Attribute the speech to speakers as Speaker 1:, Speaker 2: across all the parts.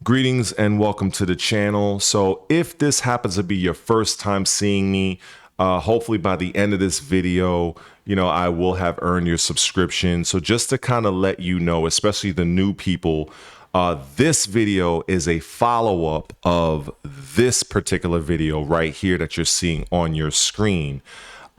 Speaker 1: Greetings and welcome to the channel. So if this happens to be your first time seeing me, hopefully by the end of this video, I will have earned your subscription. So just to kind of let you know, especially the new people, this video is a follow-up of this particular video right here that you're seeing on your screen.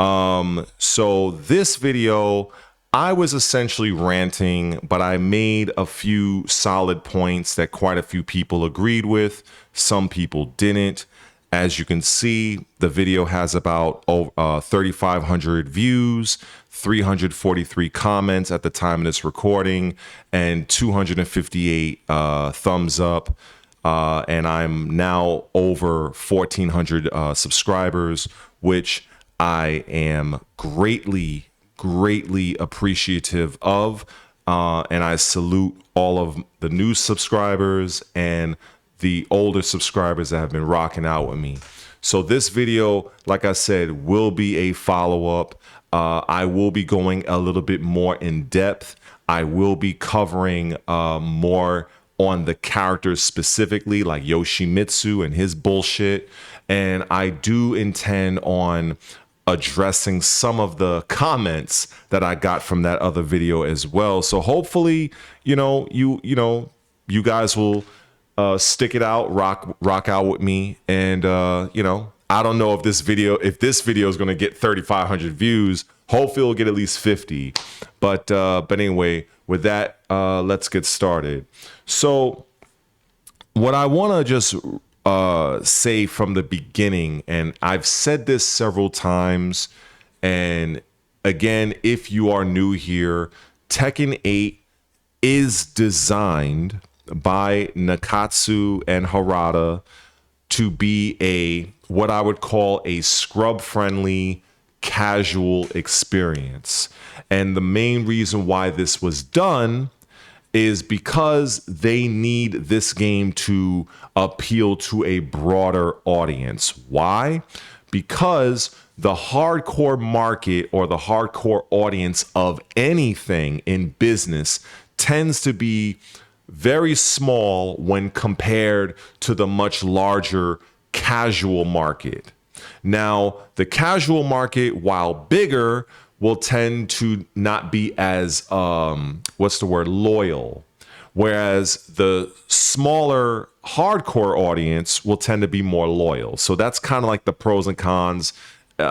Speaker 1: So this video, I was essentially ranting, but I made a few solid points that quite a few people agreed with. Some people didn't. As you can see, the video has about 3,500 views, 343 comments at the time of this recording, and 258 thumbs up. And I'm now over 1,400 subscribers, which I am greatly appreciative of, and I salute all of the new subscribers and the older subscribers that have been rocking out with me. So this video, like I said, will be a follow-up. I will be going a little bit more in depth. I will be covering more on the characters specifically, like Yoshimitsu and his bullshit, and I do intend on addressing some of the comments that I got from that other video as well. So hopefully, you guys will stick it out, rock out with me, and I don't know if this video is going to get 3,500 views. Hopefully, it'll get at least 50. But anyway, with that, let's get started. So, what I want to just say from the beginning, and I've said this several times, and again, if you are new here, Tekken 8 is designed by Nakatsu and Harada to be what I would call a scrub-friendly, casual experience. And the main reason why this was done is because they need this game to appeal to a broader audience. Why? Because the hardcore market or the hardcore audience of anything in business tends to be very small when compared to the much larger casual market. Now, the casual market, while bigger, will tend to not be as, loyal. Whereas the smaller hardcore audience will tend to be more loyal. So that's kind of like the pros and cons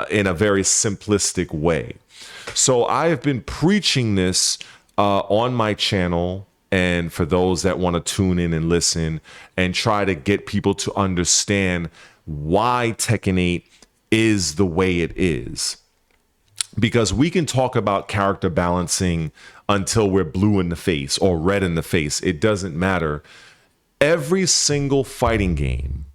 Speaker 1: in a very simplistic way. So I have been preaching this on my channel, and for those that want to tune in and listen and try to get people to understand why Tekken 8 is the way it is. Because we can talk about character balancing until we're blue in the face or red in the face. It doesn't matter. Every single fighting game,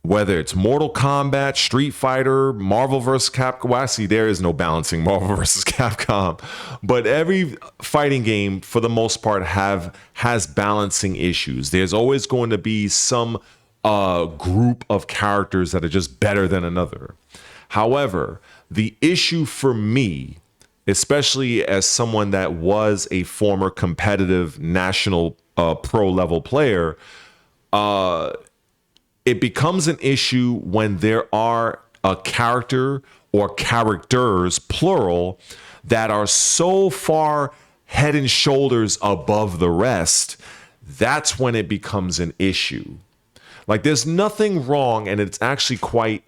Speaker 1: whether it's Mortal Kombat, Street Fighter, Marvel vs. Capcom, well, actually, there is no balancing Marvel vs. Capcom, but every fighting game, for the most part, has balancing issues. There's always going to be some group of characters that are just better than another. However, the issue for me, especially as someone that was a former competitive national pro level player, it becomes an issue when there are a character or characters, plural, that are so far head and shoulders above the rest. That's when it becomes an issue. Like, there's nothing wrong, and it's actually quite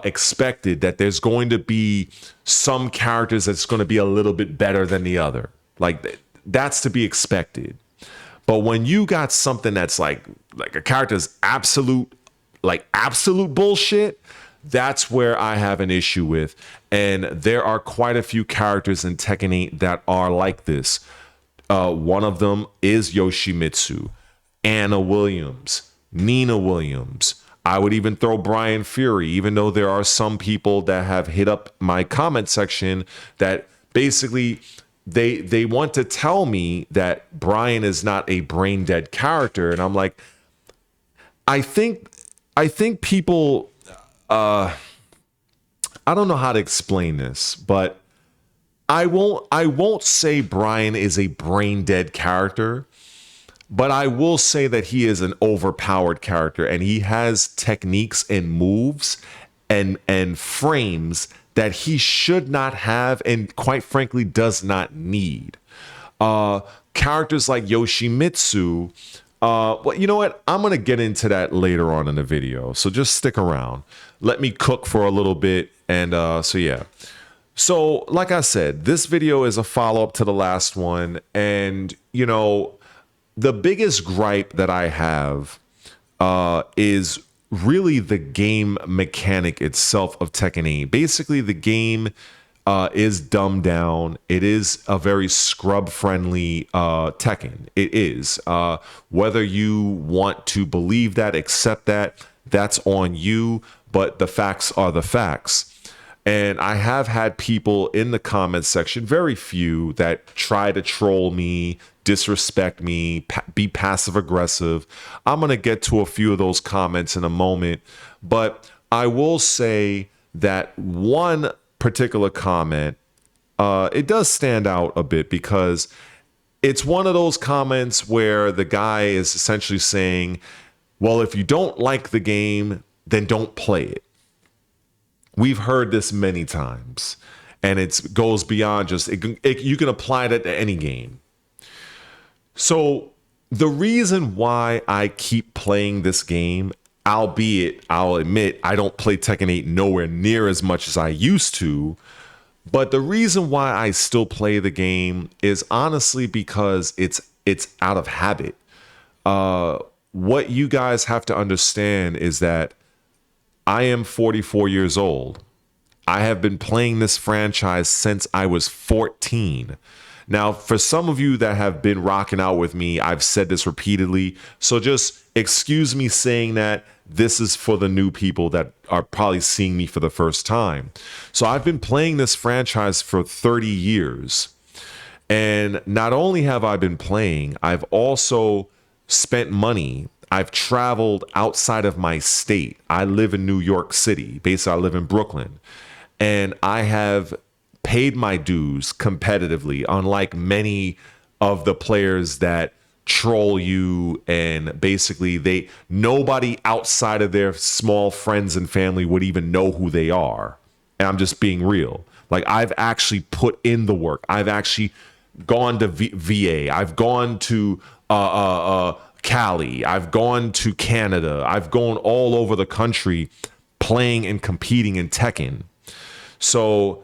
Speaker 1: expected that there's going to be some characters that's going to be a little bit better than the other. Like, that's to be expected. But when you got something that's like a character's absolute bullshit, that's where I have an issue with. And there are quite a few characters in Tekken 8 that are like this. One of them is Yoshimitsu, Anna Williams, Nina Williams. I would even throw Brian Fury, even though there are some people that have hit up my comment section that basically they want to tell me that Brian is not a brain dead character. And I'm like, I think people, I don't know how to explain this, but I won't say Brian is a brain dead character. But I will say that he is an overpowered character, and he has techniques and moves and frames that he should not have, and quite frankly does not need. Characters like Yoshimitsu, well, you know what? I'm going to get into that later on in the video. So just stick around. Let me cook for a little bit. And so, yeah. So, like I said, this video is a follow-up to the last one. And, you know, the biggest gripe that I have is really the game mechanic itself of Tekken 8. Basically, the game is dumbed down. It is a very scrub-friendly Tekken. It is. Whether you want to believe that, accept that, that's on you. But the facts are the facts. And I have had people in the comments section, very few, that try to troll me, disrespect me, be passive aggressive. I'm going to get to a few of those comments in a moment. But I will say that one particular comment, it does stand out a bit, because it's one of those comments where the guy is essentially saying, well, if you don't like the game, then don't play it. We've heard this many times, and it goes beyond just you can apply that to any game. So the reason why I keep playing this game, albeit I'll admit I don't play Tekken 8 nowhere near as much as I used to, but the reason why I still play the game is honestly because it's out of habit. What you guys have to understand is that I am 44 years old. I have been playing this franchise since I was 14. Now, for some of you that have been rocking out with me, I've said this repeatedly. So just excuse me saying that. This is for the new people that are probably seeing me for the first time. So I've been playing this franchise for 30 years. And not only have I been playing, I've also spent money. I've traveled outside of my state. I live in New York City. Basically, I live in Brooklyn. And I have paid my dues competitively, unlike many of the players that troll you, and basically nobody outside of their small friends and family would even know who they are. And I'm just being real. Like, I've actually put in the work. I've actually gone to VA. I've gone to Cali. I've gone to Canada. I've gone all over the country playing and competing in Tekken. So,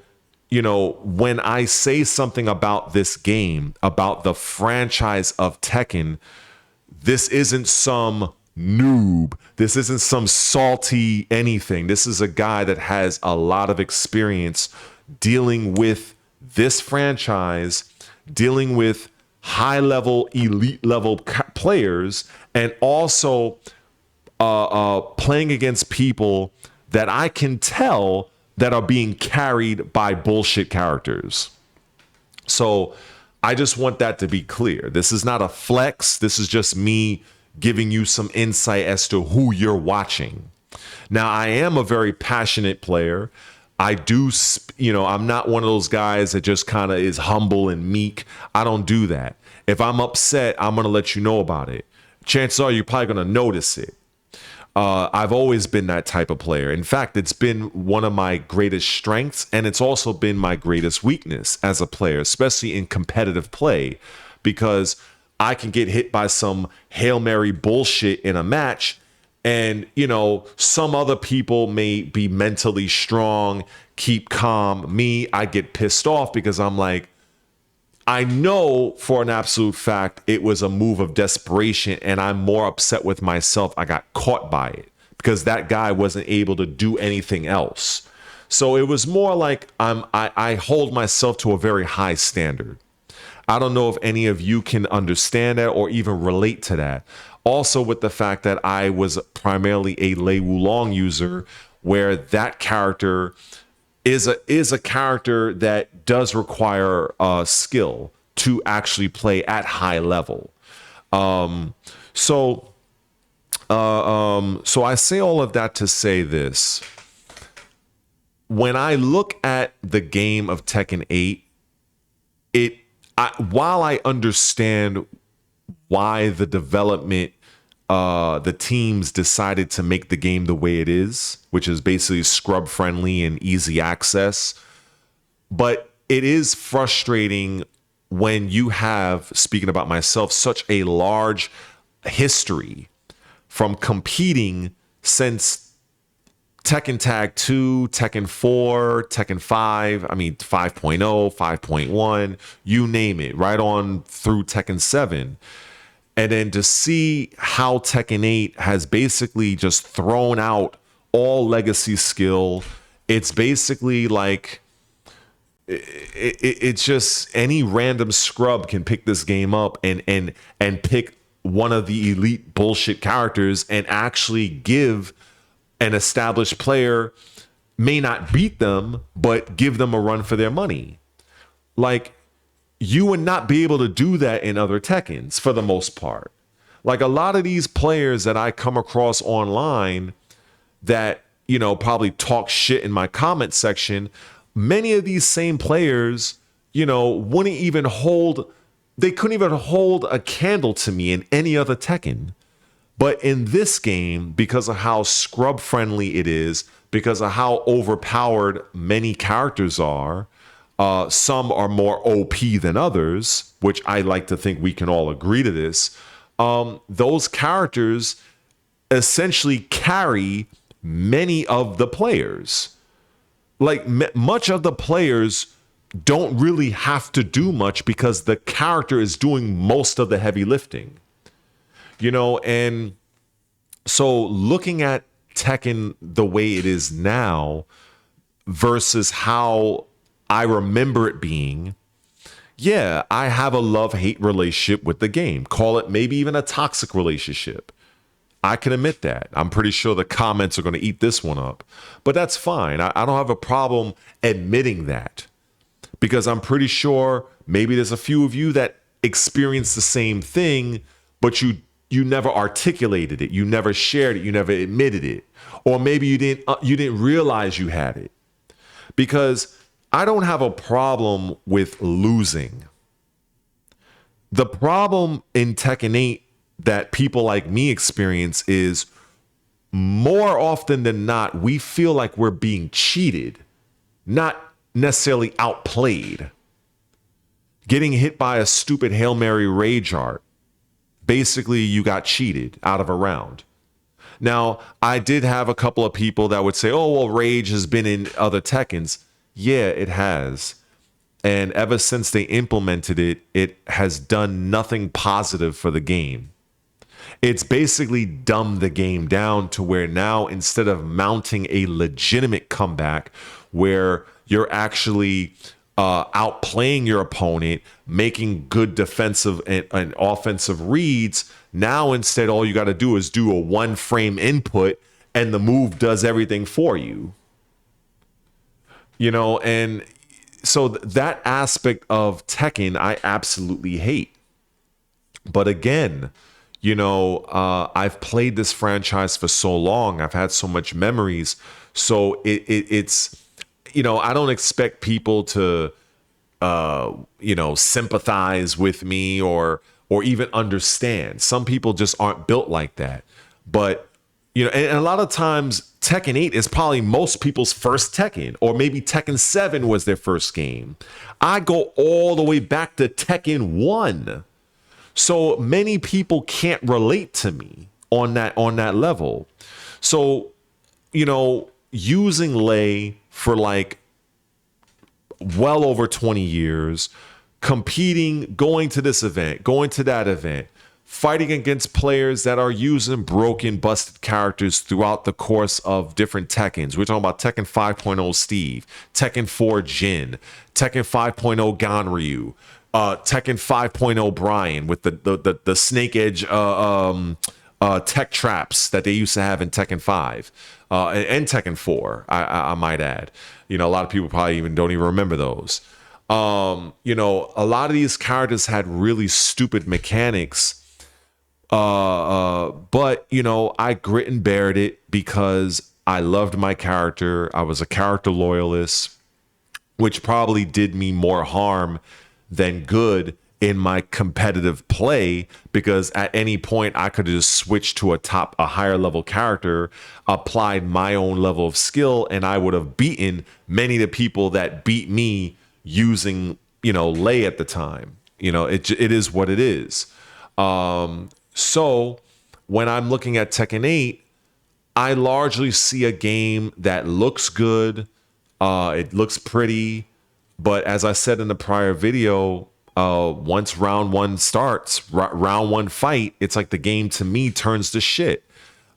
Speaker 1: you know, when I say something about this game, about the franchise of Tekken, this isn't some noob. This isn't some salty anything. This is a guy that has a lot of experience dealing with this franchise, dealing with high-level, elite-level players, and also playing against people that I can tell that are being carried by bullshit characters. So I just want that to be clear. This is not a flex. This is just me giving you some insight as to who you're watching. Now, I am a very passionate player. I do, you know, I'm not one of those guys that just kind of is humble and meek. I don't do that. If I'm upset, I'm going to let you know about it. Chances are you're probably going to notice it. I've always been that type of player. In fact, it's been one of my greatest strengths, and it's also been my greatest weakness as a player, especially in competitive play, because I can get hit by some Hail Mary bullshit in a match, and, you know, some other people may be mentally strong, keep calm. Me, I get pissed off because I'm like, I know for an absolute fact it was a move of desperation, and I'm more upset with myself I got caught by it because that guy wasn't able to do anything else. So it was more like I hold myself to a very high standard. I don't know if any of you can understand that or even relate to that. Also, with the fact that I was primarily a Lei Wulong user, where that character is a character that does require skill to actually play at high level. So I say all of that to say this. When I look at the game of Tekken 8, while I understand why the development, the teams decided to make the game the way it is, which is basically scrub friendly and easy access. But it is frustrating when you have, speaking about myself, such a large history from competing since Tekken Tag 2, Tekken 4, Tekken 5, I mean 5.0, 5.1, you name it, right on through Tekken 7. And then to see how Tekken 8 has basically just thrown out all legacy skill, it's basically like it's just any random scrub can pick this game up and pick one of the elite bullshit characters and actually give an established player, may not beat them, but give them a run for their money. Like, you would not be able to do that in other Tekkens for the most part. Like, a lot of these players that I come across online that, you know, probably talk shit in my comment section, many of these same players, you know, wouldn't even hold, they couldn't even hold a candle to me in any other Tekken. But in this game, because of how scrub friendly it is, because of how overpowered many characters are, some are more OP than others, which I like to think we can all agree to this. Those characters essentially carry many of the players. Like much of the players don't really have to do much because the character is doing most of the heavy lifting. You know, and so looking at Tekken the way it is now versus how I remember it being, yeah, I have a love-hate relationship with the game. Call it maybe even a toxic relationship. I can admit that. I'm pretty sure the comments are going to eat this one up. But that's fine. I don't have a problem admitting that. Because I'm pretty sure maybe there's a few of you that experience the same thing, but you never articulated it, you never shared it, you never admitted it, or maybe you didn't realize you had it. Because I don't have a problem with losing. The problem in Tekken 8 that people like me experience is more often than not, we feel like we're being cheated, not necessarily outplayed. Getting hit by a stupid Hail Mary rage art. Basically, you got cheated out of a round. Now, I did have a couple of people that would say, oh, well, rage has been in other Tekkens. Yeah, it has. And ever since they implemented it, it has done nothing positive for the game. It's basically dumbed the game down to where now, instead of mounting a legitimate comeback where you're actually outplaying your opponent, making good defensive and offensive reads, now instead all you got to do is do a one frame input and the move does everything for you. You know, and so that aspect of Tekken I absolutely hate. But again, you know, I've played this franchise for so long, I've had so much memories, so it's, you know, I don't expect people to, you know, sympathize with me or even understand. Some people just aren't built like that. But, you know, and a lot of times Tekken 8 is probably most people's first Tekken, or maybe Tekken 7 was their first game. I go all the way back to Tekken 1. So many people can't relate to me on that level. So, you know, using Lei for like well over 20 years, competing, going to this event, going to that event, fighting against players that are using broken, busted characters throughout the course of different Tekkens. We're talking about Tekken 5.0 Steve, Tekken 4 Jin, Tekken 5.0 Ganryu, Tekken 5.0 Brian with the snake edge tech traps that they used to have in Tekken 5 and Tekken 4, I might add. You know, a lot of people probably don't even remember those. You know, a lot of these characters had really stupid mechanics, but, you know, I grit and bared it because I loved my character. I was a character loyalist, which probably did me more harm than good in my competitive play, because at any point I could have just switched to a higher level character, applied my own level of skill, and I would have beaten many of the people that beat me using, lay at the time. It is what it is. So when I'm looking at Tekken 8, I largely see a game that looks good. It looks pretty. But as I said in the prior video, once round one starts, round one fight, it's like the game to me turns to shit.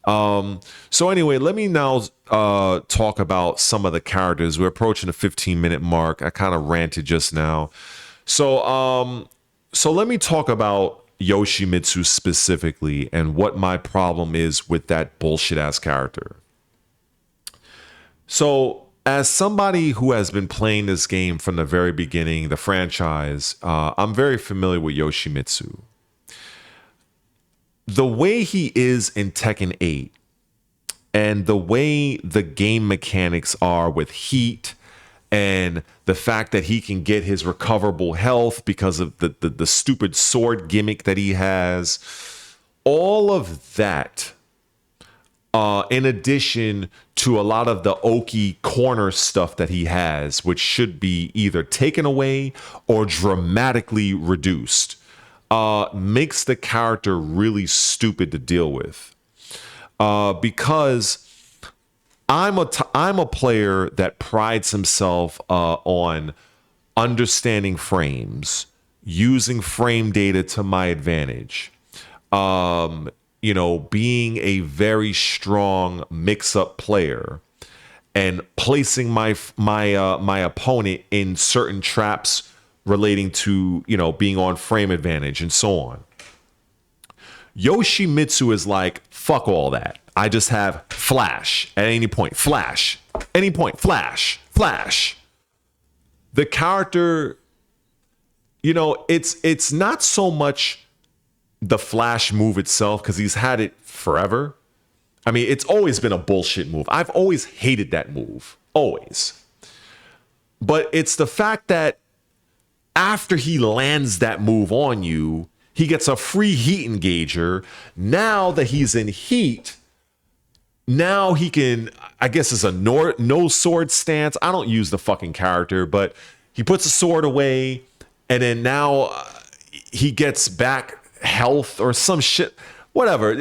Speaker 1: So anyway, let me now talk about some of the characters. We're approaching the 15-minute mark. I kind of ranted just now. So let me talk about Yoshimitsu specifically and what my problem is with that bullshit ass character. So as somebody who has been playing this game from the very beginning, the franchise, I'm very familiar with Yoshimitsu. The way he is in Tekken 8 and the way the game mechanics are with heat and the fact that he can get his recoverable health because of the stupid sword gimmick that he has, all of that, in addition to a lot of the Oki corner stuff that he has, which should be either taken away or dramatically reduced, makes the character really stupid to deal with. Because I'm a player that prides himself on understanding frames, using frame data to my advantage. Being a very strong mix-up player and placing my opponent in certain traps relating to, being on frame advantage and so on. Yoshimitsu is like, fuck all that. I just have flash at any point, flash, any point, flash, flash. The character, it's not so much the flash move itself, because he's had it forever. I mean, it's always been a bullshit move. I've always hated that move, always. But it's the fact that after he lands that move on you, he gets a free heat engager. Now that he's in heat, now he can, I guess it's a no sword stance. I don't use the fucking character, but he puts the sword away, and then now he gets back health or some shit, whatever,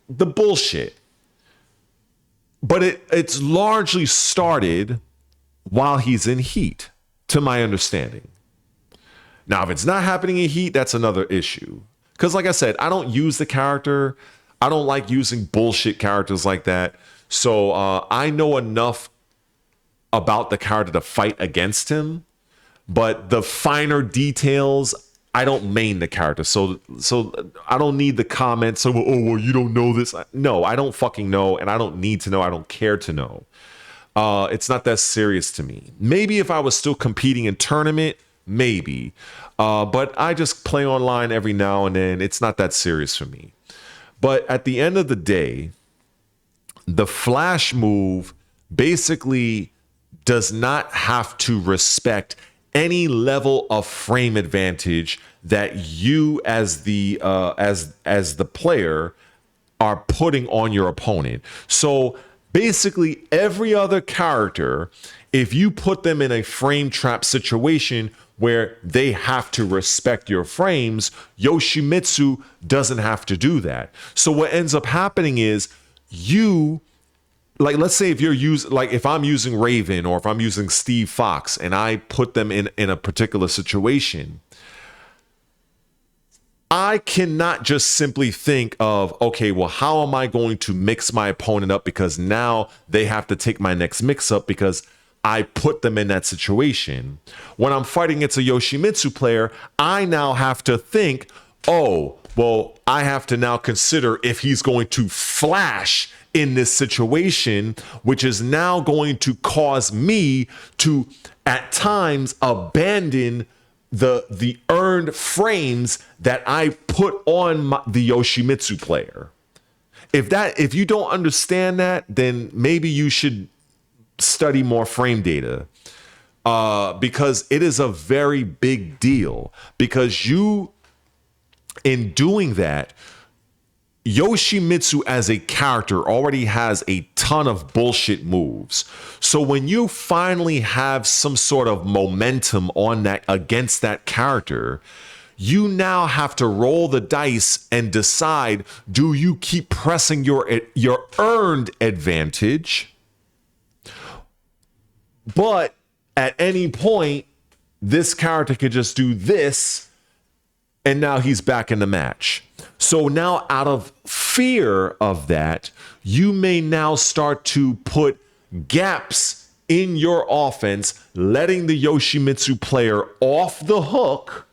Speaker 1: the bullshit. But it's largely started while he's in heat, to my understanding. Now, if it's not happening in heat, that's another issue. Because like I said, I don't use the character. I don't like using bullshit characters like that. So I know enough about the character to fight against him. But the finer details, I don't main the character. So I don't need the comments. So, oh, well, you don't know this. No, I don't fucking know. And I don't need to know. I don't care to know. It's not that serious to me. Maybe if I was still competing in tournament, maybe. But I just play online every now and then. It's not that serious for me. But at the end of the day, the flash move basically does not have to respect any level of frame advantage that you as the player are putting on your opponent. So basically every other character, if you put them in a frame trap situation where they have to respect your frames, Yoshimitsu doesn't have to do that. So what ends up happening is let's say if I'm using Raven or if I'm using Steve Fox and I put them in a particular situation, I cannot just simply think of, okay, well, how am I going to mix my opponent up because now they have to take my next mix up because I put them in that situation. When I'm fighting against a Yoshimitsu player, I now have to think, oh, well, I have to now consider if he's going to flash in this situation, which is now going to cause me to, at times, abandon the earned frames that I put on the Yoshimitsu player. If you don't understand that, then maybe you should study more frame data. because it is a very big deal. Because you, in doing that, Yoshimitsu as a character already has a ton of bullshit moves. So when you finally have some sort of momentum on that against that character, you now have to roll the dice and decide, do you keep pressing your earned advantage? But at any point, this character could just do this, and now he's back in the match. So now, out of fear of that, you may now start to put gaps in your offense, letting the Yoshimitsu player off the hook,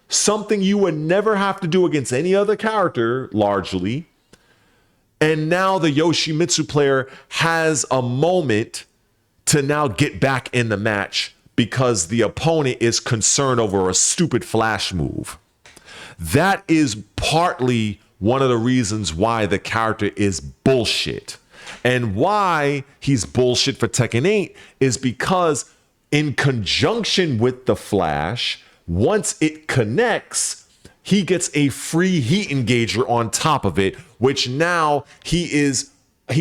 Speaker 1: something you would never have to do against any other character, largely. And now the Yoshimitsu player has a moment to now get back in the match because the opponent is concerned over a stupid flash move. That is partly one of the reasons why the character is bullshit. And why he's bullshit for Tekken 8 is because in conjunction with the flash, once it connects, he gets a free heat engager on top of it, which now he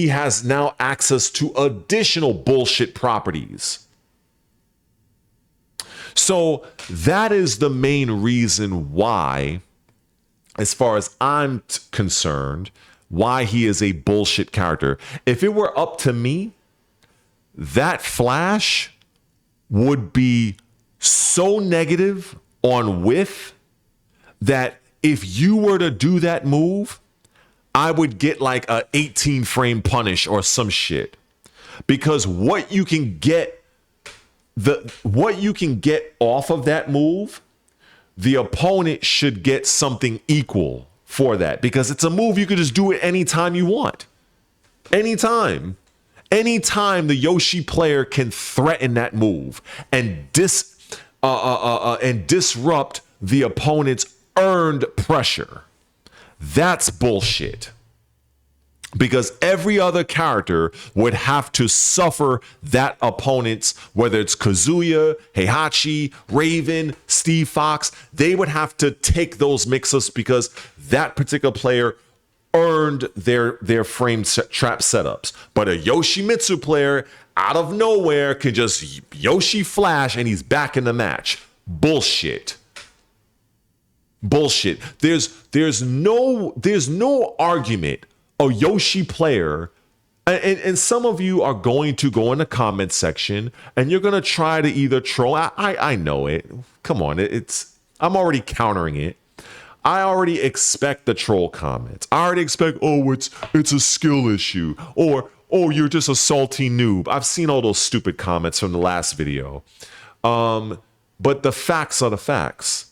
Speaker 1: has now access to additional bullshit properties. So that is the main reason why, as far as I'm concerned, why he is a bullshit character. If it were up to me, that flash would be so negative on whiff that if you were to do that move, I would get like a 18 frame punish or some shit. Because what you can get off of that move, the opponent should get something equal for that, because it's a move you can just do it anytime you want. Anytime the Yoshi player can threaten that move and disrupt the opponent's earned pressure. That's bullshit. Because every other character would have to suffer that opponent's, whether it's Kazuya, Heihachi, Raven, Steve Fox, they would have to take those mix-ups because that particular player earned their frame trap setups. But a Yoshimitsu player out of nowhere can just Yoshi flash and he's back in the match. Bullshit. Bullshit. There's no argument a Yoshi player, and some of you are going to go in the comment section and you're going to try to either troll. I know it. Come on. I'm already countering it. I already expect the troll comments. I already expect, it's a skill issue, or you're just a salty noob. I've seen all those stupid comments from the last video. But the facts are the facts.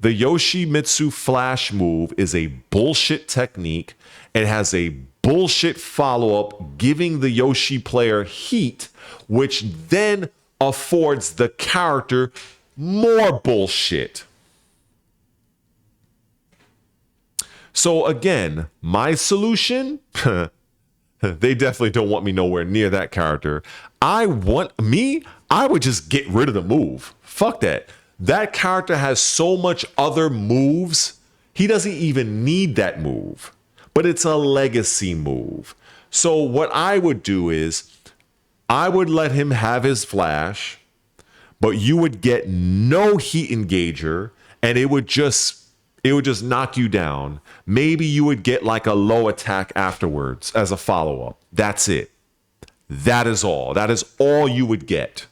Speaker 1: The Yoshimitsu flash move is a bullshit technique. It has a bullshit follow-up, giving the Yoshi player heat, which then affords the character more bullshit. So again, my solution, they definitely don't want me nowhere near that character. I would just get rid of the move. Fuck that. That character has so much other moves. He doesn't even need that move. But it's a legacy move. So what I would do is I would let him have his flash, but you would get no heat engager, and it would just knock you down. Maybe you would get like a low attack afterwards as a follow-up. That's it. That is all. That is all you would get.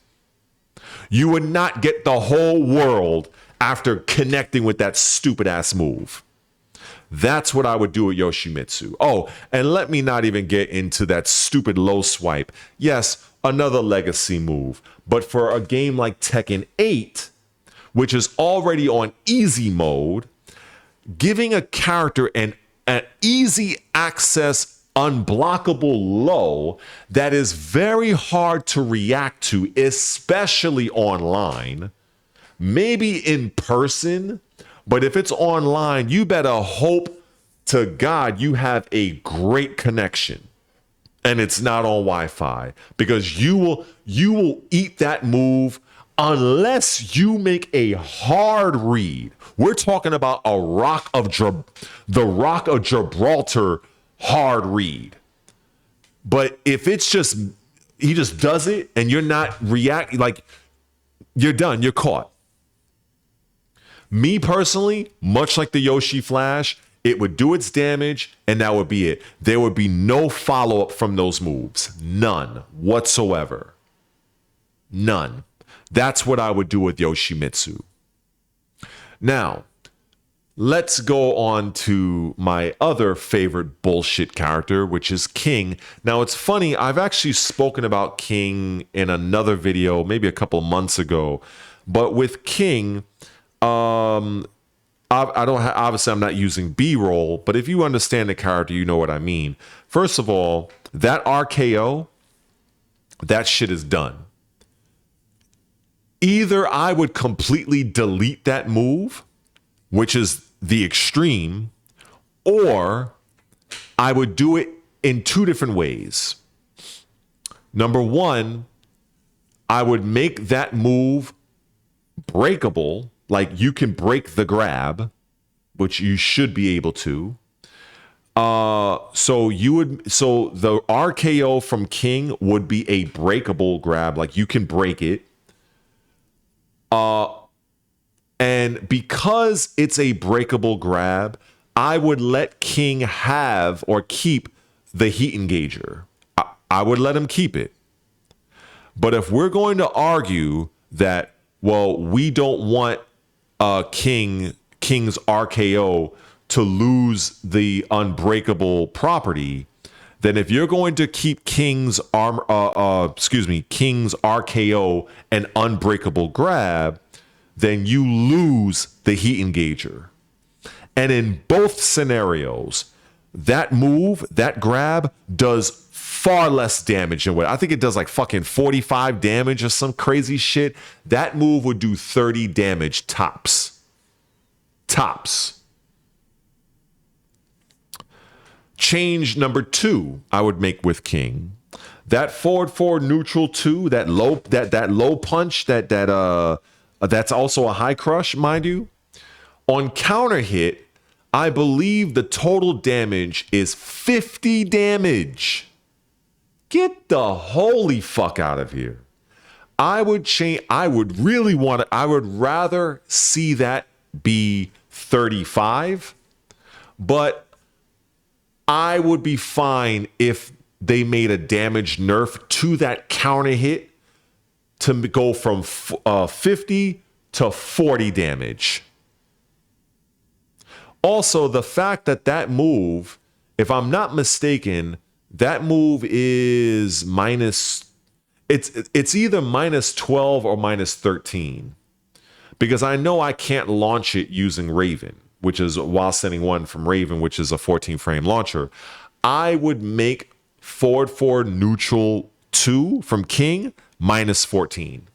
Speaker 1: You would not get the whole world after connecting with that stupid ass move. That's what I would do with Yoshimitsu. Oh, and let me not even get into that stupid low swipe. Yes, another legacy move. But for a game like Tekken 8, which is already on easy mode, giving a character an easy access, unblockable low that is very hard to react to, especially online, maybe in person. But if it's online, you better hope to God you have a great connection and it's not on Wi-Fi, because you will eat that move unless you make a hard read. We're talking about the Rock of Gibraltar hard read. But if it's just, he just does it and you're not reacting, like, you're done, you're caught. Me personally, much like the Yoshi Flash, it would do its damage and that would be it. There would be no follow-up from those moves. None whatsoever. None. That's what I would do with Yoshimitsu. Now, let's go on to my other favorite bullshit character, which is King. Now, it's funny, I've actually spoken about King in another video, maybe a couple of months ago. But with King, obviously I'm not using B-roll, but if you understand the character, you know what I mean. First of all, that RKO, that shit is done. Either I would completely delete that move, which is the extreme, or I would do it in two different ways. Number one, I would make that move breakable, like you can break the grab, which you should be able to. So the RKO from King would be a breakable grab, like you can break it. And because it's a breakable grab, I would let King have or keep the heat engager. I would let him keep it. But if we're going to argue that, well, we don't want King's RKO to lose the unbreakable property, then if you're going to keep King's King's RKO an unbreakable grab, then you lose the heat engager. And in both scenarios, that move, that grab, does far less damage than what I think it does, like fucking 45 damage or some crazy shit. That move would do 30 damage tops. Tops. Change number 2 I would make with King. That forward neutral 2, that low punch, that's also a high crush, mind you. On counter hit, I believe the total damage is 50 damage. Get the holy fuck out of here. I would rather see that be 35, but I would be fine if they made a damage nerf to that counter hit to go from 50 to 40 damage. Also, the fact that move, if I'm not mistaken, that move is it's either minus 12 or minus 13. Because I know I can't launch it using Raven, which is while sending one from Raven, which is a 14 frame launcher. I would make forward neutral 2 from King minus 14.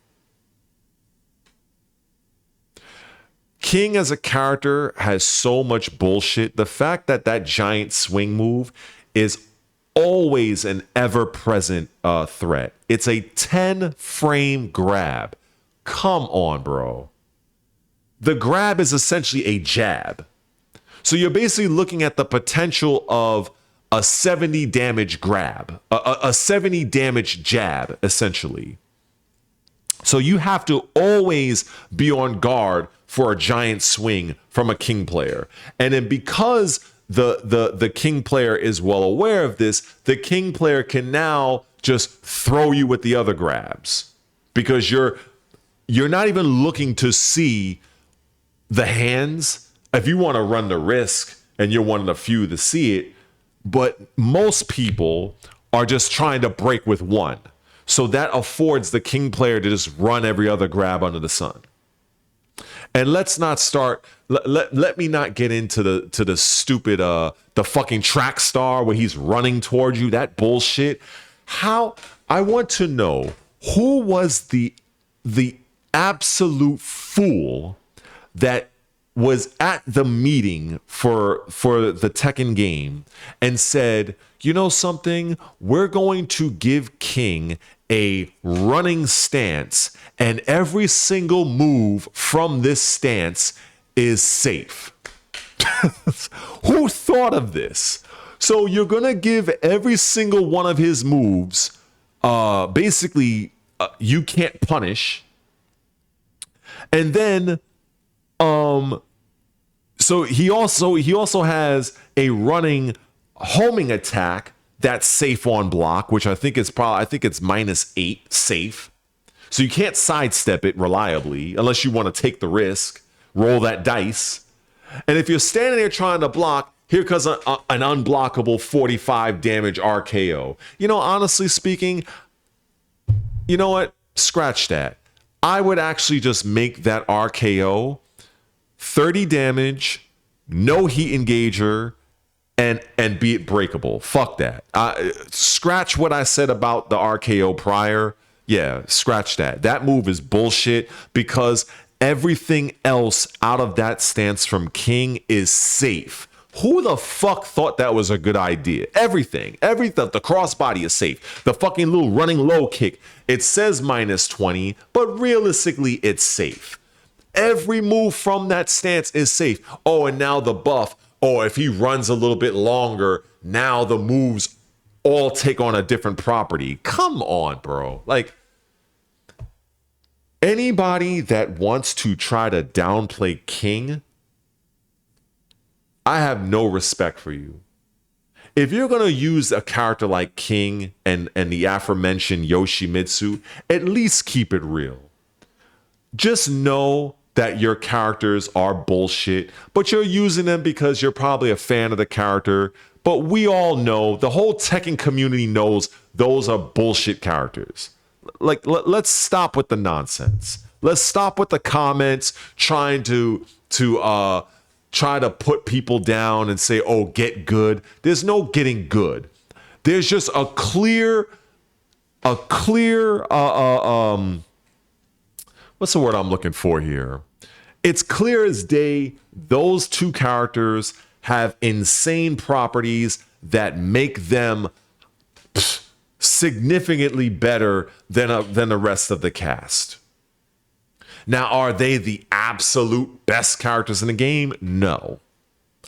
Speaker 1: King as a character has so much bullshit. The fact that giant swing move is always an ever-present threat. It's a 10 frame grab. Come on, bro. The grab is essentially a jab. So you're basically looking at the potential of a 70 damage grab, a 70 damage jab, essentially. So you have to always be on guard for a giant swing from a King player. And then because the King player is well aware of this, the King player can now just throw you with the other grabs. Because you're not even looking to see the hands. If you want to run the risk and you're one of the few to see it, but most people are just trying to break with one. So that affords the King player to just run every other grab under the sun. And let's not start, let me not get into the stupid, the fucking track star where he's running towards you, that bullshit. I want to know who was the absolute fool that was at the meeting for the Tekken game and said, you know something, we're going to give King a running stance, and every single move from this stance is safe. Who thought of this? So you're gonna give every single one of his moves, basically, you can't punish, and then, so he also has a running homing attack that's safe on block, which I think it's -8 safe. So you can't sidestep it reliably unless you want to take the risk, roll that dice. And if you're standing there trying to block, here comes an unblockable 45 damage RKO. You know, honestly speaking, you know what? Scratch that. I would actually just make that RKO 30 damage, no heat engager, and be it breakable. Fuck that. Scratch what I said about the RKO prior. Yeah, scratch that. That move is bullshit because everything else out of that stance from King is safe. Who the fuck thought that was a good idea? Everything. The crossbody is safe. The fucking little running low kick, it says -20, but realistically, it's safe. Every move from that stance is safe. Oh, and now the buff. Oh, if he runs a little bit longer, now the moves all take on a different property. Come on, bro. Like, anybody that wants to try to downplay King, I have no respect for you. If you're going to use a character like King and the aforementioned Yoshimitsu, at least keep it real. Just know that your characters are bullshit, but you're using them because you're probably a fan of the character. But we all know, the whole Tekken community knows those are bullshit characters. Like, let's stop with the nonsense. Let's stop with the comments trying to try to put people down and say, oh, get good. There's no getting good. There's just a clear, what's the word I'm looking for here? It's clear as day, those two characters have insane properties that make them significantly better than the rest of the cast. Now, are they the absolute best characters in the game? No.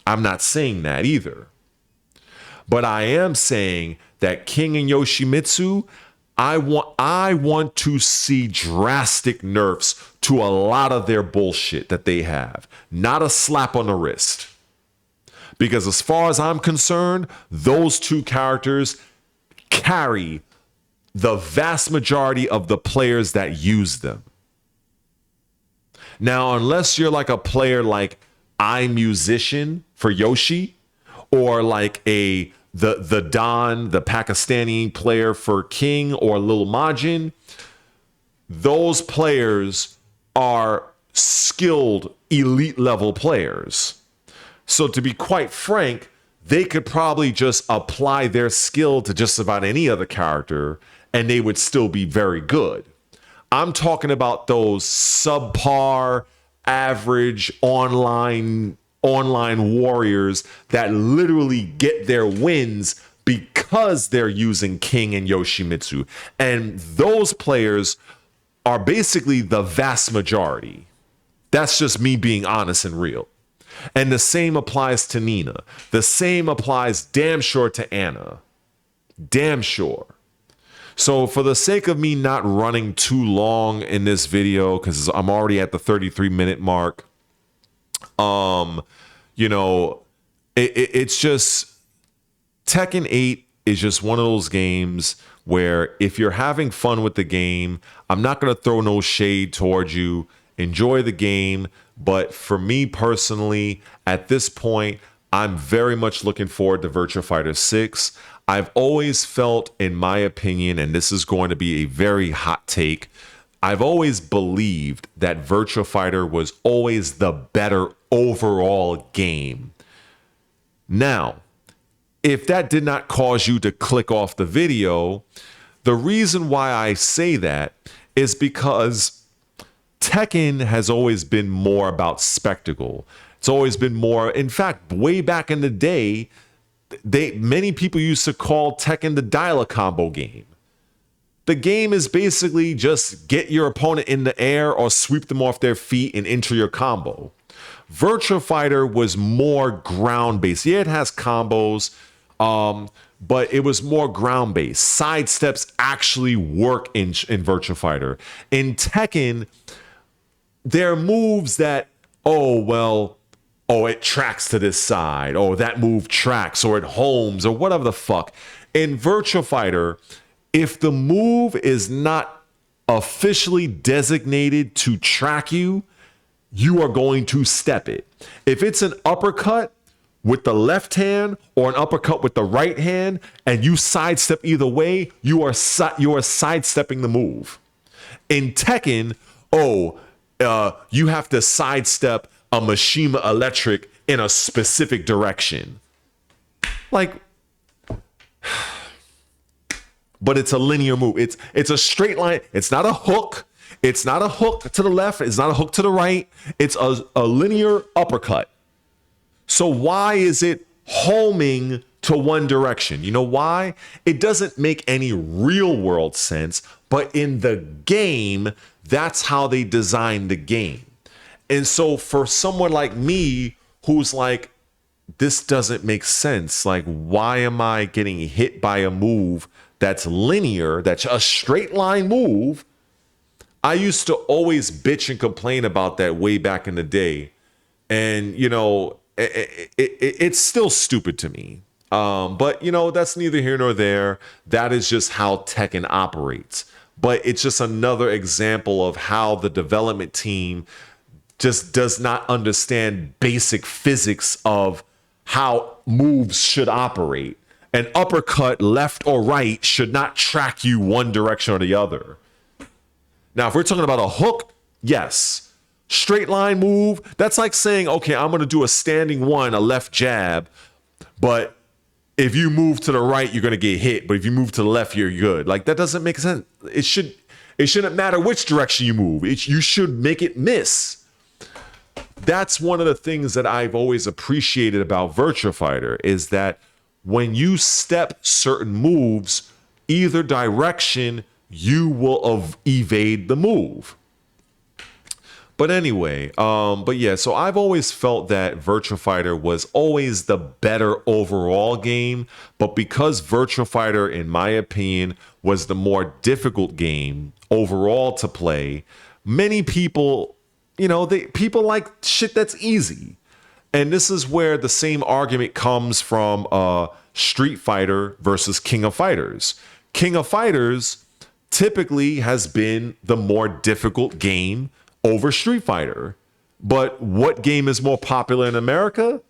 Speaker 1: I'm not saying that either. But I am saying that King and Yoshimitsu, I want to see drastic nerfs to a lot of their bullshit that they have. Not a slap on the wrist. Because as far as I'm concerned, those two characters carry the vast majority of the players that use them. Now, unless you're like a player like iMusician for Yoshi, or like the Don, the Pakistani player for King, or Lil Majin, those players are skilled elite level players. So to be quite frank, they could probably just apply their skill to just about any other character and they would still be very good. I'm talking about those subpar, average online warriors that literally get their wins because they're using King and Yoshimitsu. And those players are basically the vast majority. That's just me being honest and real. And the same applies to Nina. The same applies damn sure to Anna. Damn sure. So for the sake of me not running too long in this video, because I'm already at the 33-minute mark, you know, it's just Tekken 8 is just one of those games where if you're having fun with the game, I'm not going to throw no shade towards you. Enjoy the game. But for me personally, at this point, I'm very much looking forward to Virtua Fighter 6. I've always felt, in my opinion, and this is going to be a very hot take, I've always believed that Virtua Fighter was always the better overall game. Now, if that did not cause you to click off the video, the reason why I say that is because Tekken has always been more about spectacle. It's always been more, in fact, way back in the day, many people used to call Tekken the dial-a combo game. The game is basically just get your opponent in the air or sweep them off their feet and enter your combo. Virtua Fighter was more ground-based. Yeah, it has combos, but it was more ground-based. Side steps actually work in Virtua Fighter. In Tekken, there are moves that, it tracks to this side, or that move tracks, or it homes, or whatever the fuck. In Virtua Fighter, if the move is not officially designated to track you, you are going to step it. If it's an uppercut with the left hand or an uppercut with the right hand, and you sidestep either way, you are sidestepping the move. In Tekken, you have to sidestep a Mishima Electric in a specific direction. Like, but it's a linear move. It's a straight line. It's not a hook. It's not a hook to the left. It's not a hook to the right. It's a linear uppercut. So why is it homing to one direction? You know why? It doesn't make any real world sense, but in the game, that's how they designed the game. And so for someone like me who's like, this doesn't make sense. Like, why am I getting hit by a move that's linear, that's a straight line move? I used to always bitch and complain about that way back in the day. And, it's still stupid to me. But, that's neither here nor there. That is just how Tekken operates. But it's just another example of how the development team just does not understand basic physics of how moves should operate. An uppercut, left or right, should not track you one direction or the other. Now, if we're talking about a hook, yes. Straight line move, that's like saying, okay, I'm going to do a standing one, a left jab, but if you move to the right, you're going to get hit, but if you move to the left, you're good. Like, that doesn't make sense. It shouldn't matter which direction you move. You should make it miss. That's one of the things that I've always appreciated about Virtua Fighter is that when you step certain moves, either direction, you will evade the move. But anyway, so I've always felt that Virtua Fighter was always the better overall game, but because Virtua Fighter, in my opinion, was the more difficult game overall to play, many people, people like shit that's easy. And this is where the same argument comes from Street Fighter versus King of Fighters. King of Fighters typically has been the more difficult game over Street Fighter. But what game is more popular in America?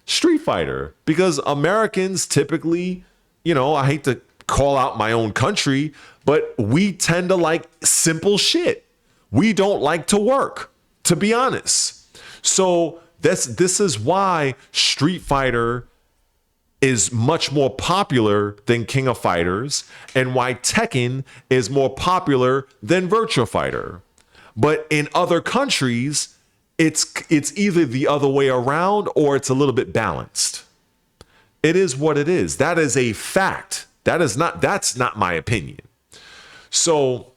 Speaker 1: Street Fighter. Because Americans typically, I hate to call out my own country, but we tend to like simple shit. We don't like to work, to be honest. So this is why Street Fighter is much more popular than King of Fighters and why Tekken is more popular than Virtua Fighter. But in other countries, it's either the other way around or it's a little bit balanced. It is what it is. That is a fact. That's not my opinion. So,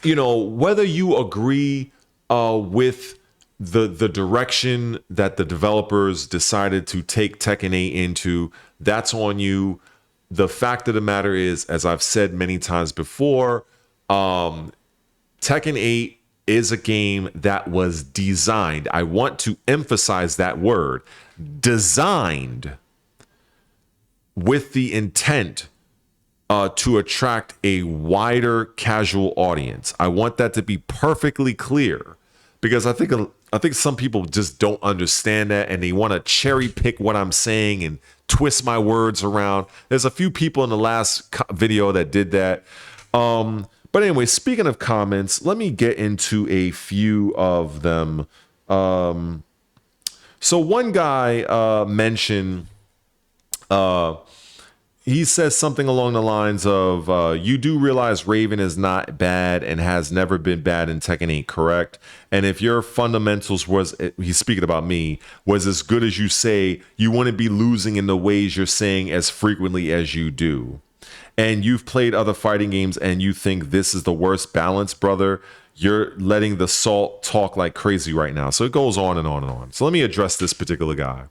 Speaker 1: whether you agree with the direction that the developers decided to take Tekken 8 into, that's on you. The fact of the matter is, as I've said many times before, Tekken 8 is a game that was designed. I want to emphasize that word, designed, with the intent to attract a wider casual audience. I want that to be perfectly clear, because I think some people just don't understand that and they want to cherry pick what I'm saying and twist my words around. There's a few people in the last video that did that. But anyway, speaking of comments, let me get into a few of them. So one guy mentioned, he says something along the lines of, you do realize Raven is not bad and has never been bad in Tekken 8, correct? And if your fundamentals was, he's speaking about me, was as good as you say, you wouldn't be losing in the ways you're saying as frequently as you do. And you've played other fighting games and you think this is the worst balance, brother. You're letting the salt talk like crazy right now. So it goes on and on and on. So let me address this particular guy.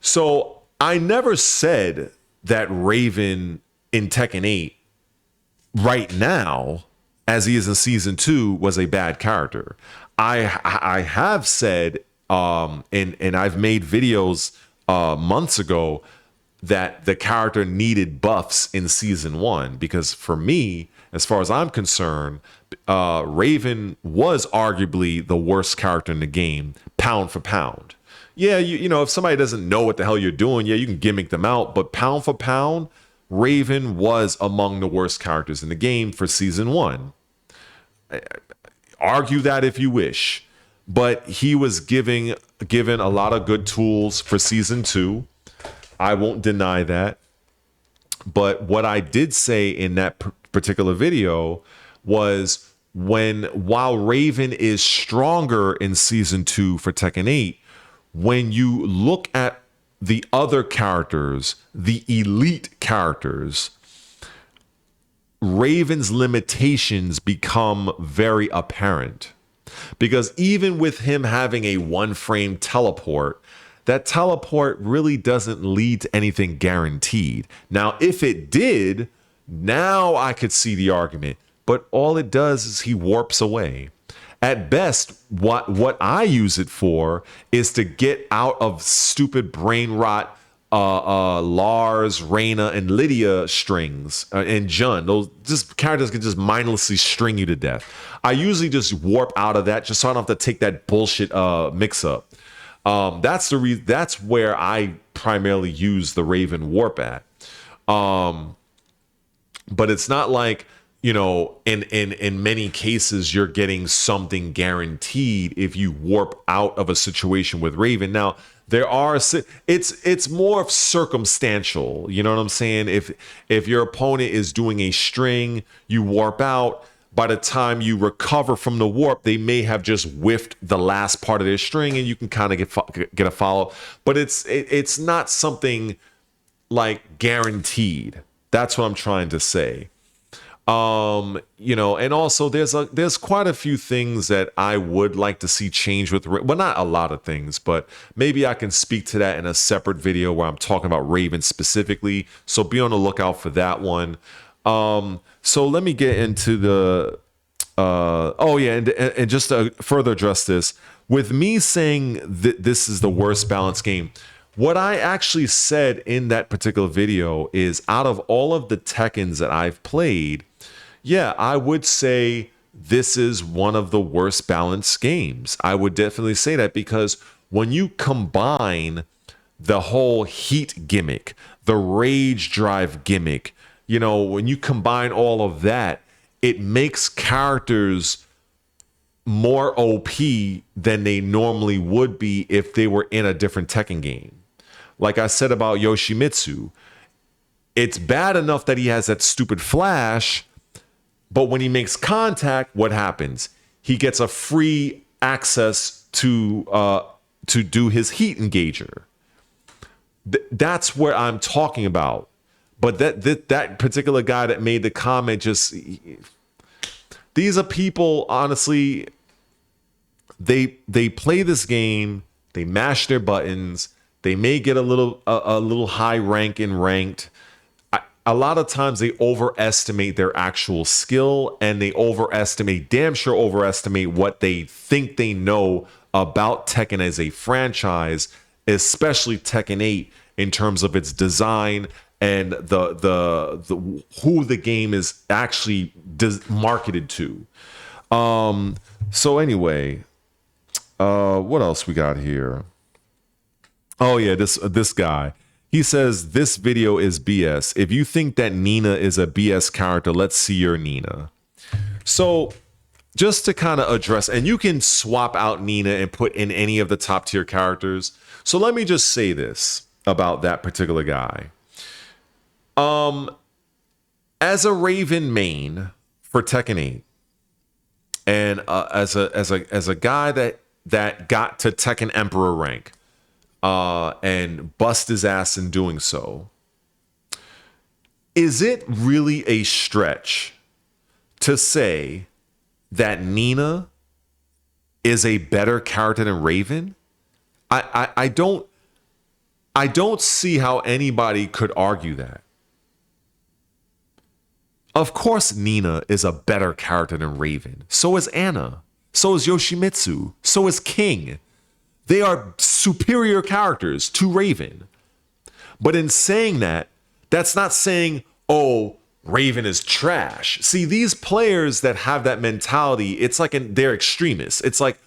Speaker 1: So I never said that Raven in Tekken 8 right now, as he is in season 2, was a bad character. I have said, and I've made videos months ago that the character needed buffs in season 1, because for me, as far as I'm concerned, Raven was arguably the worst character in the game, pound for pound. Yeah, you know, if somebody doesn't know what the hell you're doing, yeah, you can gimmick them out. But pound for pound, Raven was among the worst characters in the game for season 1. Argue that if you wish. But he was given a lot of good tools for season 2. I won't deny that. But what I did say in that particular video was while Raven is stronger in season 2 for Tekken 8, when you look at the other characters, the elite characters, Raven's limitations become very apparent. Because even with him having a one-frame teleport, that teleport really doesn't lead to anything guaranteed. Now, if it did, now I could see the argument. But all it does is he warps away. At best, what I use it for is to get out of stupid brain rot Lars, Reina, and Lydia strings, and Jun. Those just characters can just mindlessly string you to death. I usually just warp out of that just so I don't have to take that bullshit mix-up. That's the reason. That's where I primarily use the Raven warp at. But it's not like, you know, in many cases, you're getting something guaranteed if you warp out of a situation with Raven. Now, there are, it's more circumstantial. You know what I'm saying? If your opponent is doing a string, you warp out. By the time you recover from the warp, they may have just whiffed the last part of their string, and you can kind of get a follow. But it's not something like guaranteed. That's what I'm trying to say. You know, and also there's quite a few things that I would like to see change with, well, not a lot of things, but maybe I can speak to that in a separate video where I'm talking about Raven specifically. So be on the lookout for that one. So let me get into the, oh yeah. And just to further address this, with me saying that this is the worst balanced game, what I actually said in that particular video is, out of all of the Tekkens that I've played, yeah, I would say this is one of the worst balanced games. I would definitely say that, because when you combine the whole heat gimmick, the rage drive gimmick, you know, when you combine all of that, it makes characters more OP than they normally would be if they were in a different Tekken game. Like I said about Yoshimitsu, it's bad enough that he has that stupid flash, but when he makes contact, what happens? He gets a free access to do his heat engager. That's what I'm talking about. But that particular guy that made the comment, these are people, honestly, they play this game, they mash their buttons, they may get a little high rank in ranked. A lot of times they overestimate their actual skill, and they damn sure overestimate what they think they know about Tekken as a franchise, especially Tekken 8 in terms of its design and the who the game is actually marketed to. So anyway, what else we got here? Oh yeah, this guy. He says this video is BS. If you think that Nina is a BS character, let's see your Nina. So just to kind of address, and you can swap out Nina and put in any of the top tier characters. So let me just say this about that particular guy. As a Raven main for Tekken 8, and as a guy that got to Tekken Emperor rank, and bust his ass in doing so, is it really a stretch to say that Nina is a better character than Raven? I don't see how anybody could argue that. Of course, Nina is a better character than Raven. So is Anna. So is Yoshimitsu. So is King. They are superior characters to Raven. But in saying that, that's not saying, oh, Raven is trash. See, these players that have that mentality, it's like they're extremists. It's like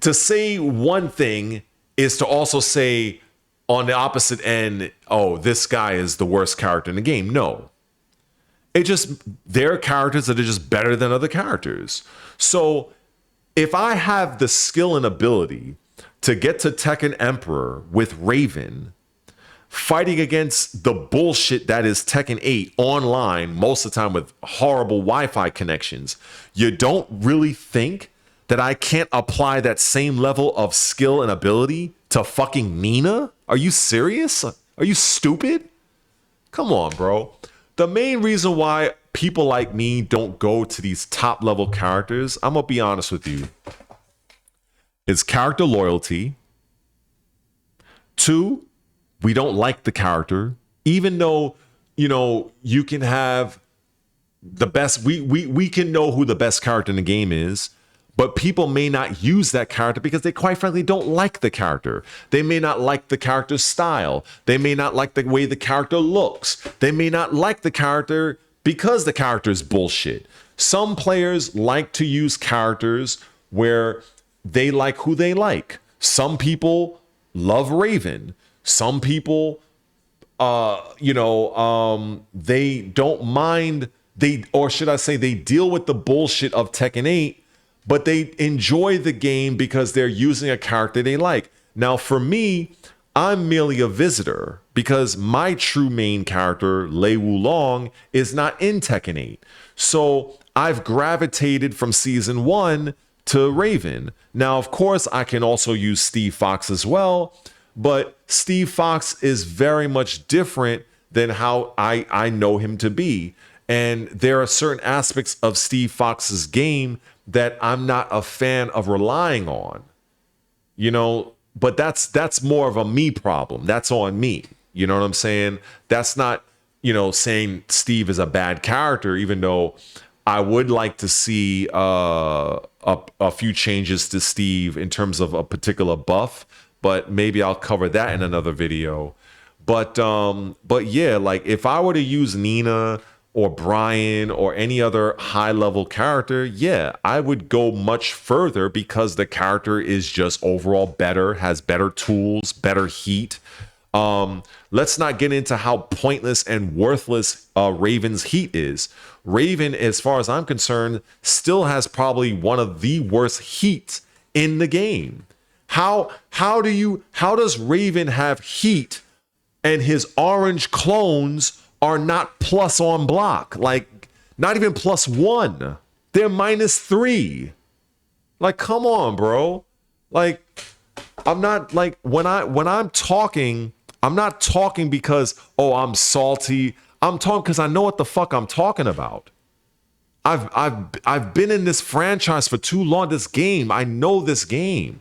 Speaker 1: to say one thing is to also say on the opposite end, oh, this guy is the worst character in the game. No. There are characters that are just better than other characters. So if I have the skill and ability to get to Tekken Emperor with Raven, fighting against the bullshit that is Tekken 8 online, most of the time with horrible Wi-Fi connections, you don't really think that I can't apply that same level of skill and ability to fucking Nina? Are you serious? Are you stupid? Come on, bro. The main reason why people like me don't go to these top level characters, I'm gonna be honest with you, is character loyalty. 2, we don't like the character, even though, you know, you can have the best, we can know who the best character in the game is, but people may not use that character because they quite frankly don't like the character. They may not like the character's style. They may not like the way the character looks. They may not like the character because the character is bullshit. Some players like to use characters where they like who they like. Some people love Raven. Some people, they don't mind, or should I say they deal with the bullshit of Tekken 8, but they enjoy the game because they're using a character they like. Now, for me, I'm merely a visitor because my true main character, Lei Wulong, is not in Tekken 8. So I've gravitated from season 1 to Raven. Now, of course, I can also use Steve Fox as well, but Steve Fox is very much different than how I know him to be. And there are certain aspects of Steve Fox's game that I'm not a fan of relying on, you know, but that's more of a me problem. That's on me. You know what I'm saying? That's not, you know, saying Steve is a bad character, even though I would like to see a few changes to Steve in terms of a particular buff, but maybe I'll cover that in another video. But yeah, like if I were to use Nina or Brian or any other high level character, yeah, I would go much further because the character is just overall better, has better tools, better heat. Let's not get into how pointless and worthless Raven's heat is. Raven, as far as I'm concerned, still has probably one of the worst heat in the game. How does Raven have heat and his orange clones are not plus on block? Like, not even +1. They're -3. Like, come on, bro. Like, I'm not like when I'm talking, I'm not talking because, oh, I'm salty. I'm talking because I know what the fuck I'm talking about. I've been in this franchise for too long, this game. I know this game.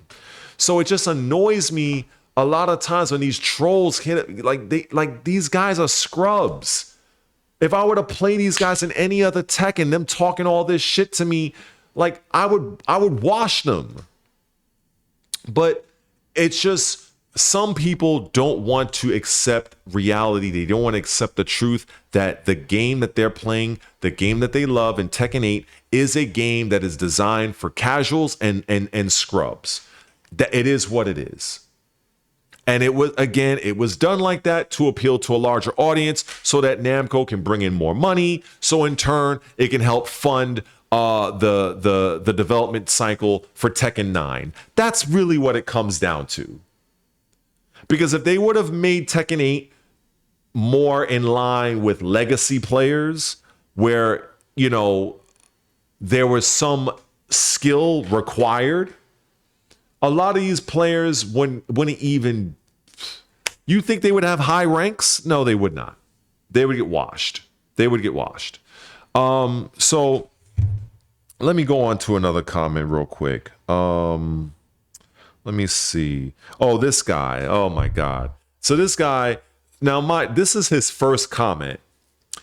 Speaker 1: So it just annoys me a lot of times when these trolls hit, like these guys are scrubs. If I were to play these guys in any other Tekken, them talking all this shit to me, like I would wash them. But it's just some people don't want to accept reality. They don't want to accept the truth that the game that they're playing, the game that they love in Tekken 8 is a game that is designed for casuals and scrubs. That it is what it is. And it was done like that to appeal to a larger audience so that Namco can bring in more money. So in turn, it can help fund the development cycle for Tekken 9. That's really what it comes down to. Because if they would have made Tekken 8 more in line with legacy players where, you know, there was some skill required. A lot of these players wouldn't even, you think they would have high ranks? No, they would not. They would get washed. They would get washed. So let me go on to another comment real quick. Let me see. Oh, this guy. Oh my God. So this guy, now this is his first comment.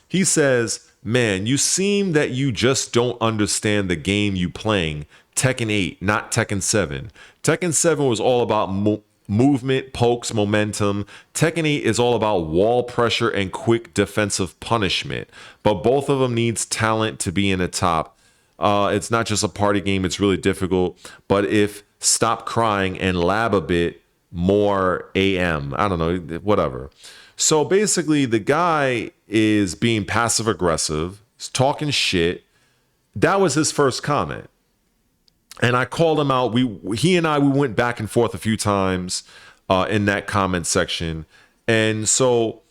Speaker 1: He says, man, you seem that you just don't understand the game you playing. Tekken 8, not Tekken 7. Tekken 7 was all about movement, pokes, momentum. Tekken 8 is all about wall pressure and quick defensive punishment. But both of them needs talent to be in the top. It's not just a party game. It's really difficult. But if stop crying and lab a bit more AM, I don't know, whatever. So basically, the guy is being passive aggressive, talking shit. That was his first comment. And I called him out. He and I went back and forth a few times in that comment section. And so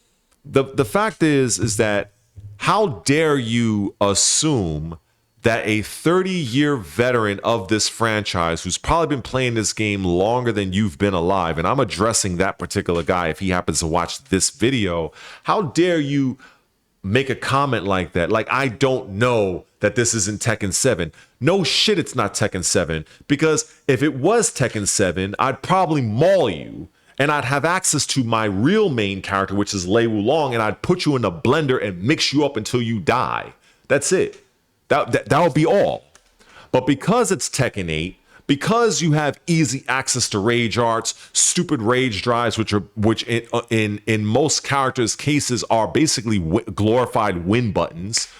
Speaker 1: the fact is that how dare you assume that a 30-year veteran of this franchise who's probably been playing this game longer than you've been alive, and I'm addressing that particular guy if he happens to watch this video, how dare you make a comment like that? Like, I don't know that this isn't Tekken 7. No shit, it's not Tekken 7. Because if it was Tekken 7, I'd probably maul you. And I'd have access to my real main character, which is Lei Wulong, and I'd put you in a blender and mix you up until you die. That's it. That would be all. But because it's Tekken 8, because you have easy access to rage arts, stupid rage drives, which in most characters' cases are basically glorified win buttons.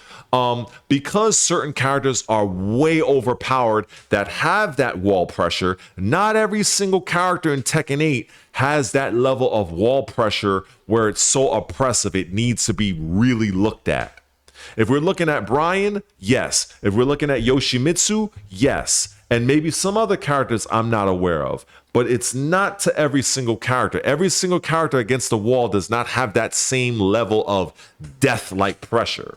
Speaker 1: Because certain characters are way overpowered that have that wall pressure, not every single character in Tekken 8 has that level of wall pressure where it's so oppressive it needs to be really looked at. If we're looking at Brian, yes. If we're looking at Yoshimitsu, yes. And maybe some other characters I'm not aware of. But it's not to every single character. Every single character against the wall does not have that same level of death-like pressure.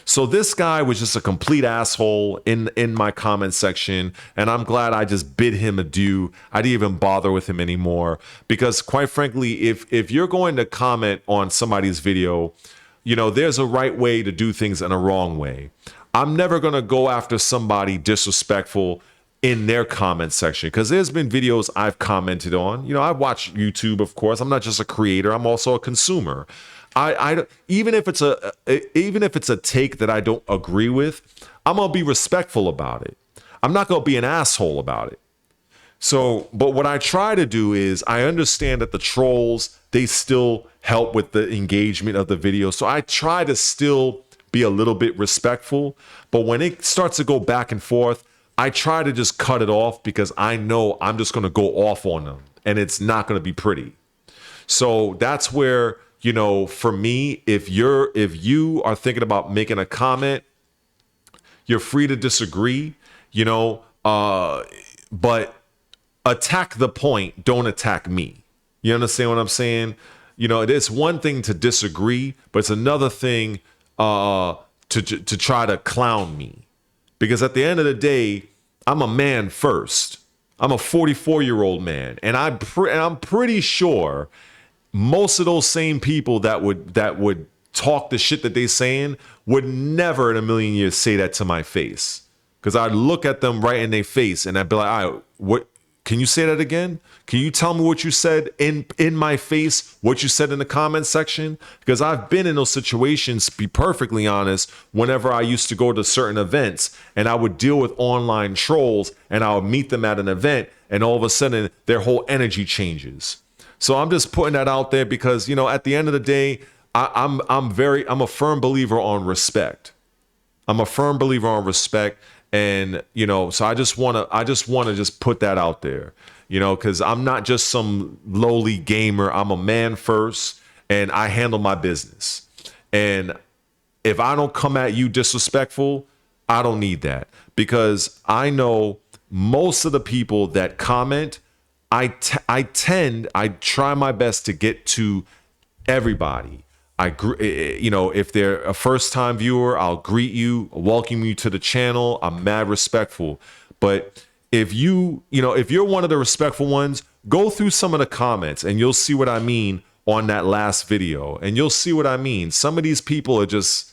Speaker 1: So this guy was just a complete asshole in my comment section, and I'm glad I just bid him adieu. I didn't even bother with him anymore because, quite frankly, if you're going to comment on somebody's video, you know, there's a right way to do things and a wrong way. I'm never going to go after somebody disrespectful in their comment section because there's been videos I've commented on. You know, I watch YouTube, of course. I'm not just a creator. I'm also a consumer. I even if it's a take that I don't agree with, I'm gonna be respectful about it. I'm not gonna be an asshole about it. So, but what I try to do is I understand that the trolls, they still help with the engagement of the video. So I try to still be a little bit respectful. But when it starts to go back and forth, I try to just cut it off because I know I'm just gonna go off on them and it's not gonna be pretty. So that's where, you know, for me, if you are thinking about making a comment, you're free to disagree, you know, but attack the point, don't attack me. You understand what I'm saying? You know, it is one thing to disagree, but it's another thing to try to clown me. Because at the end of the day, I'm a man first. I'm a 44-year-old man, and I'm pretty sure most of those same people that would talk the shit that they saying would never in a million years say that to my face. Because I'd look at them right in their face and I'd be like, all right, what, can you say that again? Can you tell me what you said in my face, what you said in the comment section? Because I've been in those situations, to be perfectly honest, whenever I used to go to certain events and I would deal with online trolls and I would meet them at an event and all of a sudden their whole energy changes. So I'm just putting that out there because, you know, at the end of the day, I'm a firm believer on respect. I'm a firm believer on respect. And, you know, so I just want to just put that out there, you know, because I'm not just some lowly gamer. I'm a man first and I handle my business. And if I don't come at you disrespectful, I don't need that because I know most of the people that comment, I try my best to get to everybody. You know, if they're a first-time viewer, I'll greet you, welcome you to the channel. I'm mad respectful. But if if you're one of the respectful ones, go through some of the comments and you'll see what I mean on that last video. And you'll see what I mean. Some of these people are just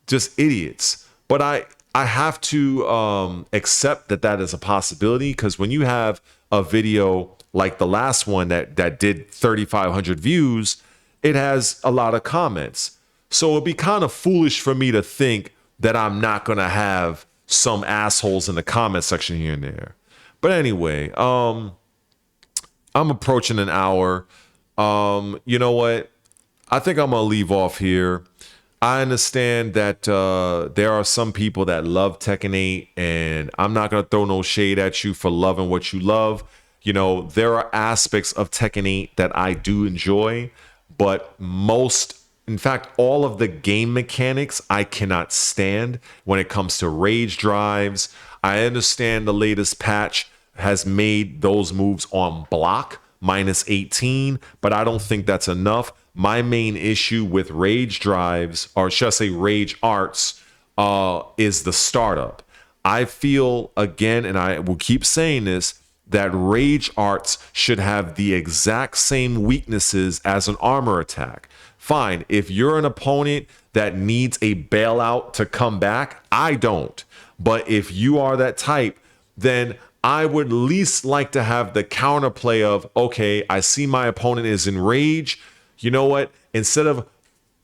Speaker 1: idiots. But I have to accept that is a possibility, because when you have a video like the last one that did 3,500 views, it has a lot of comments. So it'd be kind of foolish for me to think that I'm not going to have some assholes in the comment section here and there. But anyway, I'm approaching an hour. You know what? I think I'm going to leave off here. I understand that there are some people that love Tekken 8, and I'm not going to throw no shade at you for loving what you love. You know, there are aspects of Tekken 8 that I do enjoy, but in fact, all of the game mechanics I cannot stand when it comes to rage drives. I understand the latest patch has made those moves on block -18, but I don't think that's enough. My main issue with rage drives, or should I say rage arts, is the startup. I feel, again, and I will keep saying this, that rage arts should have the exact same weaknesses as an armor attack. Fine, if you're an opponent that needs a bailout to come back, I don't. But if you are that type, then I would least like to have the counterplay of, okay, I see my opponent is in rage. You know what? Instead of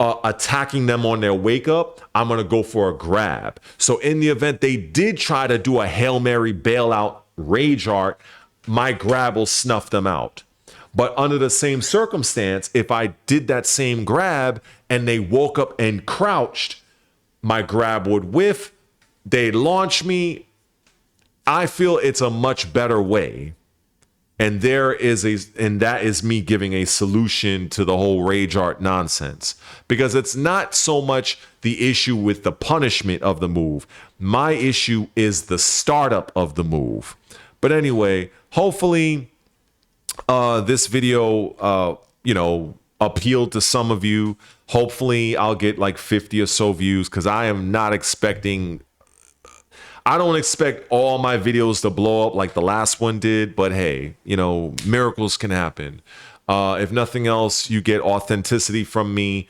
Speaker 1: attacking them on their wake up, I'm going to go for a grab. So in the event they did try to do a Hail Mary bailout rage art, my grab will snuff them out. But under the same circumstance, if I did that same grab and they woke up and crouched, my grab would whiff, they'd launch me. I feel it's a much better way. And that is me giving a solution to the whole rage art nonsense, because it's not so much the issue with the punishment of the move. My issue is the startup of the move. But anyway, hopefully this video, appealed to some of you. Hopefully I'll get like 50 or so views, because I don't expect all my videos to blow up like the last one did, but hey, miracles can happen. If nothing else, you get authenticity from me,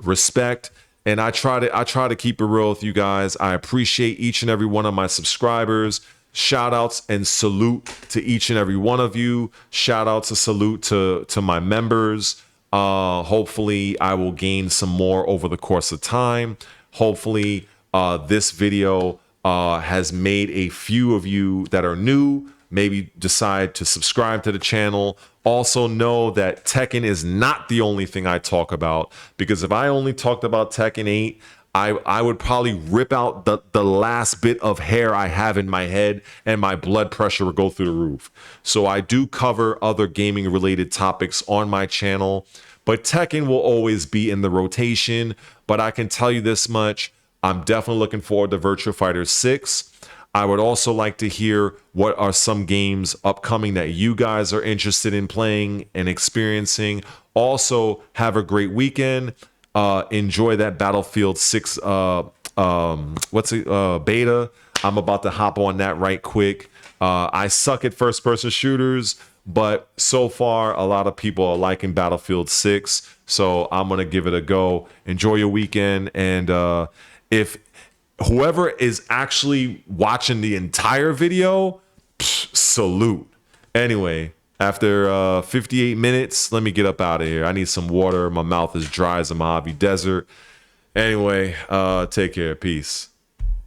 Speaker 1: respect, and I try to keep it real with you guys. I appreciate each and every one of my subscribers. Shout outs and salute to each and every one of you. Shout outs and salute to my members. Hopefully I will gain some more over the course of time. Hopefully this video has made a few of you that are new maybe decide to subscribe to the channel. Also know that Tekken is not the only thing I talk about, because if I only talked about Tekken 8, I would probably rip out the last bit of hair I have in my head, and my blood pressure would go through the roof. So I do cover other gaming related topics on my channel, but Tekken will always be in the rotation. But I can tell you this much, I'm definitely looking forward to Virtua Fighter 6. I would also like to hear what are some games upcoming that you guys are interested in playing and experiencing. Also, have a great weekend. Enjoy that Battlefield 6 beta. I'm about to hop on that right quick. I suck at first-person shooters, but so far a lot of people are liking Battlefield 6, so I'm gonna give it a go. Enjoy your weekend, and if whoever is actually watching the entire video, salute. Anyway, after 58 minutes, let me get up out of here. I need some water. My mouth is dry as a Mojave Desert. Anyway, take care. Peace.